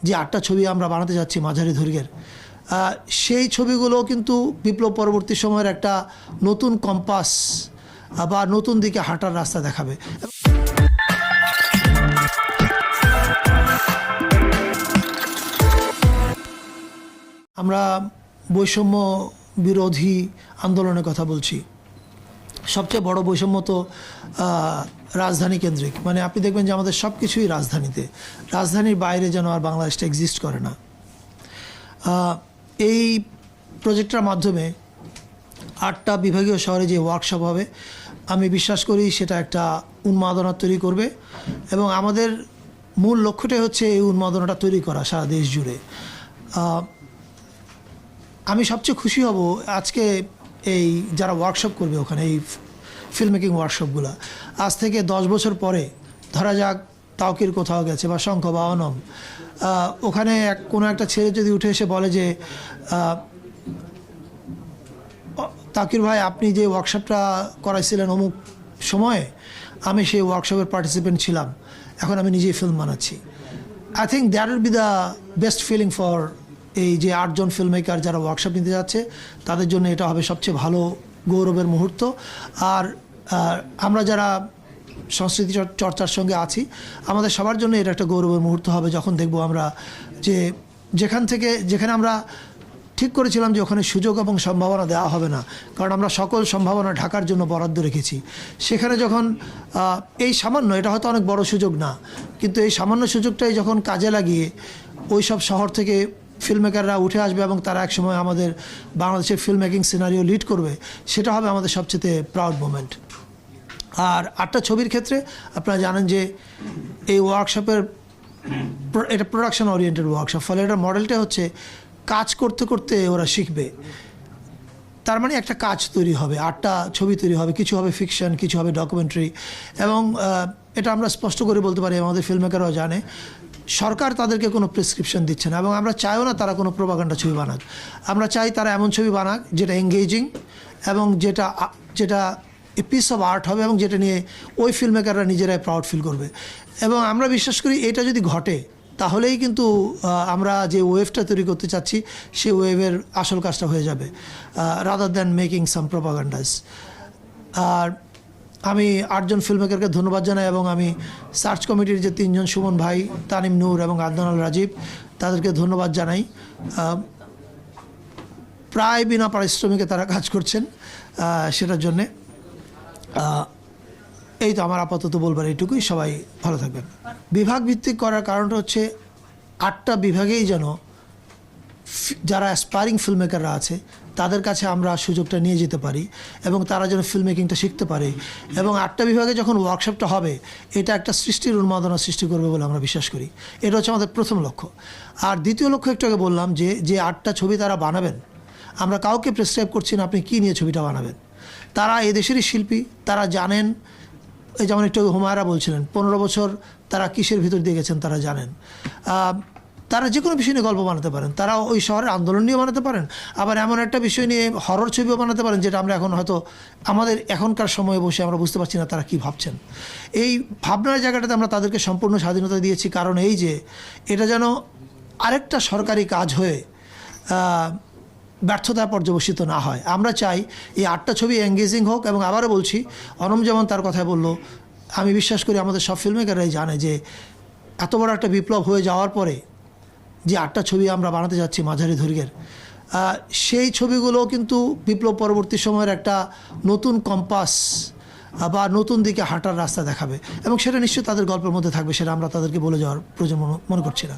যে 8টা ছবি আমরা বানাতে যাচ্ছি মাঝারি দৈর্ঘ্যের, সেই ছবিগুলো কিন্তু বিপ্লব পরবর্তী সময়ের একটা নতুন কম্পাস বা নতুন দিকে হাঁটার রাস্তা দেখাবে। আমরা বৈষম্য বিরোধী আন্দোলনের কথা বলছি। সবচেয়ে বড় বৈষম্য তো রাজধানী কেন্দ্রিক, মানে আপনি দেখবেন যে আমাদের সব কিছুই রাজধানীতে, রাজধানীর বাইরে যেন আর বাংলাদেশটা এক্সিস্ট করে না। এই প্রজেক্টটার মাধ্যমে 8টা বিভাগীয় শহরে যে ওয়ার্কশপ হবে, আমি বিশ্বাস করি সেটা একটা উন্মাদনা তৈরি করবে এবং আমাদের মূল লক্ষ্যটাই হচ্ছে এই উন্মাদনাটা তৈরি করা সারা দেশ জুড়ে। আমি সবচেয়ে খুশি হব আজকে এই যারা ওয়ার্কশপ করবে ওখানে, এই ফিল্ম মেকিং ওয়ার্কশপগুলো আজ থেকে 10 বছর পরে, ধরা যাক তাওকির কোথাও গেছে বা শঙ্খ বা অনম, ওখানে কোনো একটা ছেলে যদি উঠে এসে বলে যে তাকির ভাই আপনি যে ওয়ার্কশপটা করাইছিলেন অমুক সময়ে, আমি সেই ওয়ার্কশপের পার্টিসিপেন্ট ছিলাম, এখন আমি নিজেই ফিল্ম বানাচ্ছি। I think that will be the best feeling for এই যে 8 জন ফিল্ম মেকার যারা ওয়ার্কশপ নিতে যাচ্ছে, তাদের জন্য এটা হবে সবচেয়ে ভালো গৌরবের মুহূর্ত। আর আমরা যারা সংস্কৃতি চর্চার সঙ্গে আছি, আমাদের সবার জন্য এটা একটা গৌরবের মুহূর্ত হবে যখন দেখব আমরা যে যেখানে আমরা ঠিক করেছিলাম যে ওখানে সুযোগ এবং সম্ভাবনা দেওয়া হবে না, কারণ আমরা সকল সম্ভাবনা ঢাকার জন্য বরাদ্দ রেখেছি, সেখানে যখন এই সামান্য, এটা হয়তো অনেক বড় সুযোগ না, কিন্তু এই সামান্য সুযোগটাই যখন কাজে লাগিয়ে ওই সব শহর থেকে ফিল্ম মেকাররা উঠে আসবে এবং তারা একসময় আমাদের বাংলাদেশের ফিল্ম মেকিং সিনারিও লিড করবে, সেটা হবে আমাদের সবচেয়ে প্রাউড মোমেন্ট। আর 8টা ছবির ক্ষেত্রে আপনারা জানেন যে এই ওয়ার্কশপের এটা প্রোডাকশন ওরিয়েন্টেড ওয়ার্কশপ, ফলে এটার মডেলটা হচ্ছে কাজ করতে করতে ওরা শিখবে। তার মানে একটা কাজ তৈরি হবে, 8টা ছবি তৈরি হবে, কিছু হবে ফিকশন, কিছু হবে ডকুমেন্টারি। এবং এটা আমরা স্পষ্ট করে বলতে পারি, আমাদের ফিল্ম মেকাররাও জানে, সরকার তাদেরকে কোনো প্রেসক্রিপশন দিচ্ছে না এবং আমরা চাইও না তারা কোনো প্রোপাগান্ডা ছবি বানাক। আমরা চাই তারা এমন ছবি বানাক যেটা এঙ্গেজিং এবং যেটা এ পিস অফ আর্ট হবে এবং যেটা নিয়ে ওই ফিল্ম মেকাররা নিজেরাই প্রাউড ফিল করবে। এবং আমরা বিশ্বাস করি এটা যদি ঘটে, তাহলেই কিন্তু আমরা যে ওয়েভটা তৈরি করতে চাচ্ছি সেই ওয়েভের আসল কাজটা হয়ে যাবে, রাদার দ্যান মেকিং সাম প্রোপাগান্ডাস। আর আমি 8 জন ফিল্ম মেকারকে ধন্যবাদ জানাই এবং আমি সার্চ কমিটির যে 3 জন, সুমন ভাই, তানিম নূর এবং আদনান আল রাজীব, তাদেরকে ধন্যবাদ জানাই। প্রায় বিনা পারিশ্রমিকে তারা কাজ করছেন সেটার জন্যে। এই তো আমার আপাতত বলবার এইটুকুই। সবাই ভালো থাকবেন। বিভাগ ভিত্তিক করার কারণটা হচ্ছে 8টা বিভাগেই যেন যারা অ্যাসপায়ারিং ফিল্ম মেকাররা আছে তাদের কাছে আমরা সুযোগটা নিয়ে যেতে পারি এবং তারা যেন ফিল্ম মেকিংটা শিখতে পারে। এবং 8টা বিভাগে যখন ওয়ার্কশপটা হবে, এটা একটা সৃষ্টির উন্মাদনা সৃষ্টি করবে বলে আমরা বিশ্বাস করি। এটা হচ্ছে আমাদের প্রথম লক্ষ্য। আর দ্বিতীয় লক্ষ্য একটু আগে বললাম যে 8টা ছবি তারা বানাবেন, আমরা কাউকে প্রেসক্রাইব করছি না আপনি কী নিয়ে ছবিটা বানাবেন। তারা এদেশেরই শিল্পী, তারা জানেন। এই যেমন একটু হুমায়রা বলছিলেন 15 বছর তারা কিসের ভিতর দিয়ে গেছেন তারা জানেন। তারা যে কোনো বিষয় নিয়ে গল্প বানাতে পারেন, তারা ওই শহরের আন্দোলন নিয়ে বানাতে পারেন, আবার এমন একটা বিষয় নিয়ে হরর ছবিও বানাতে পারেন যেটা আমরা এখন হয়তো আমাদের এখনকার সময়ে বসে আমরা বুঝতে পারছি না তারা কী ভাবছেন। এই ভাবনার জায়গাটাতে আমরা তাদেরকে সম্পূর্ণ স্বাধীনতা দিয়েছি, কারণ এই যে এটা যেন আরেকটা সরকারি কাজ হয়ে ব্যর্থতা পর্যবসিত না হয়। আমরা চাই এই 8টা ছবি এঙ্গেজিং হোক। এবং আবারও বলছি, অনম যেমন তার কথায় বলল, আমি বিশ্বাস করি আমাদের সব ফিল্ম মেকাররাই জানে যে এত বড় একটা বিপ্লব হয়ে যাওয়ার পরে যে 8টা ছবি আমরা বানাতে যাচ্ছি মাঝারি দৈর্ঘ্যের, সেই ছবিগুলো কিন্তু বিপ্লব পরবর্তী সময়ের একটা নতুন কম্পাস বা নতুন দিকে হাঁটার রাস্তা দেখাবে এবং সেটা নিশ্চয়ই তাদের গল্পের মধ্যে থাকবে। সেটা আমরা তাদেরকে বলে যাওয়ার প্রয়োজন মনে করছি না।